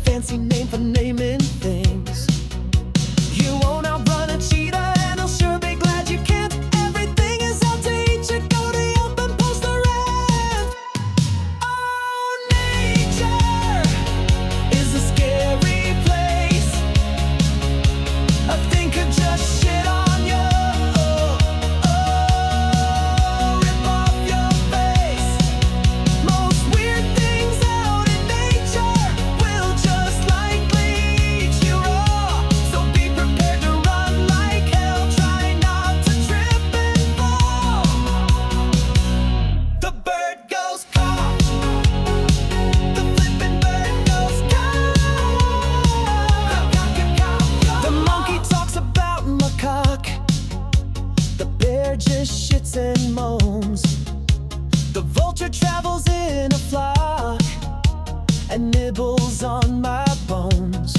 Fancy name for naming things. You won't outrun a cheetah, and I'll sure be glad you can't. Everything is out to eat you. Go to Yelp and post the rent. Oh, nature is a scary place. A thing could just shit on you. Rip off your face. Most weird things out in nature will just likely eat you raw. So be prepared to run like hell. Try not to trip and fall. The bird goes caw. The flippin' bird goes caw. The monkey talks about macaque. The bear just shits and moans. The vulture travels in a flock and nibbles on my bones.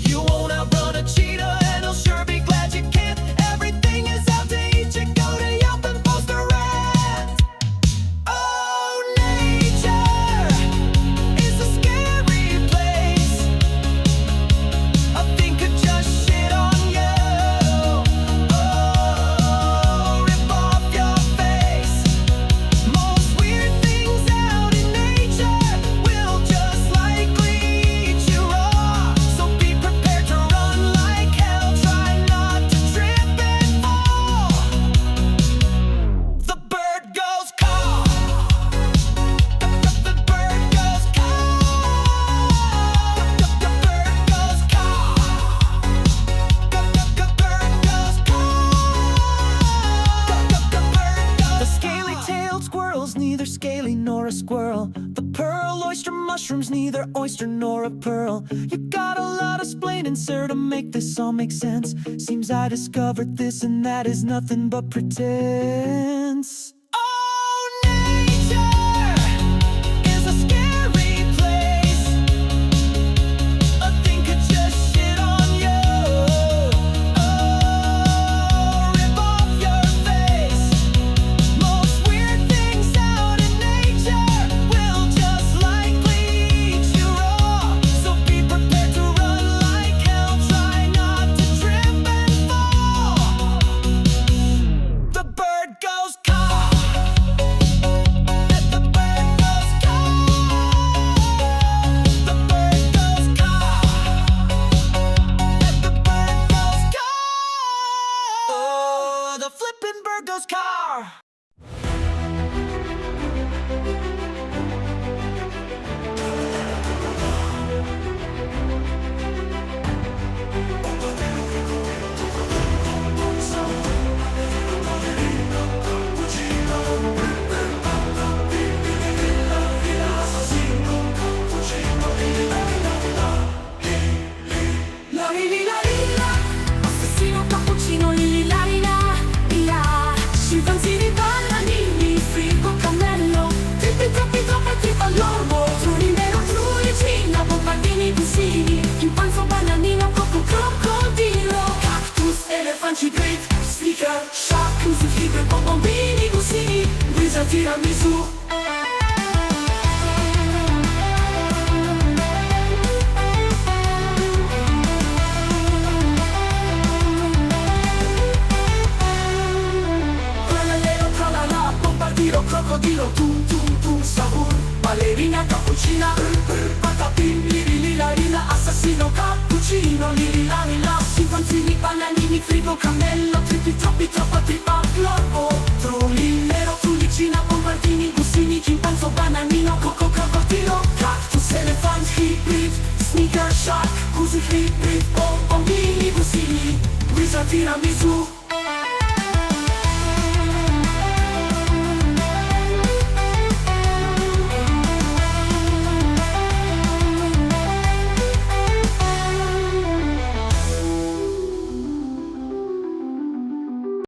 You won't outrun a cheetah, and I'll sure be glad you can't. Everything is out to eat you. Go to Yelp and post a rant. Oh, nature is a scary place. A thing could just shit on you. Rip off your face. Most weird things out in nature will just likely eat you raw. So be prepared to run like hell. Try not to trip and fall. The bird goes caw. The bird goes caw. The bird goes caw. The bird goes caw. The scaly-tailed squirrel's neither scaly nor a squirrel. The pearl oyster mushroom's neither oyster nor a pearl. You got a lot of splaining, sir, to make this all make sense. Seems I discovered this, and that is nothing but pretense. Oh, nature is a scary place. A thing could just shit on you. Rip off your face. Most weird things out in nature will just likely eat you raw. So be prepared to run like hell. Try not to trip and fall. The bird goes caw. The bird goes caw. The bird goes caw. The bird goes caw. Oh, the flippin' bird goes caw. La li li la assassino cappuccino li li la la. Scimpanzini, bananini, frigo, cammello, trippi troppi troppi trippa all'orbo, trulli nero, trullicina, bombardini, busini, chimpanzo, bananino, coco, crocodilo, cactus, elefanti, great, sneaker, shark, usi, tigre, bombini, busini, guisa, tiramisù. Crocodilo, tum tum tum, sahur, ballerina, cappuccina, patapim, liri lila lila, assassino, cappuccino, liri la lila, scimpanzini, bananini, frigo, cammello, trippi troppi troppa trippa, l'orbo, trulli nero, trullicina, bombardini, busini, chimpanzo, bananino, coco, crocodilo, cactus, elefant, hybrid, sneaker, shark, così hybrid, bombini, busini, guisa, tiramisù.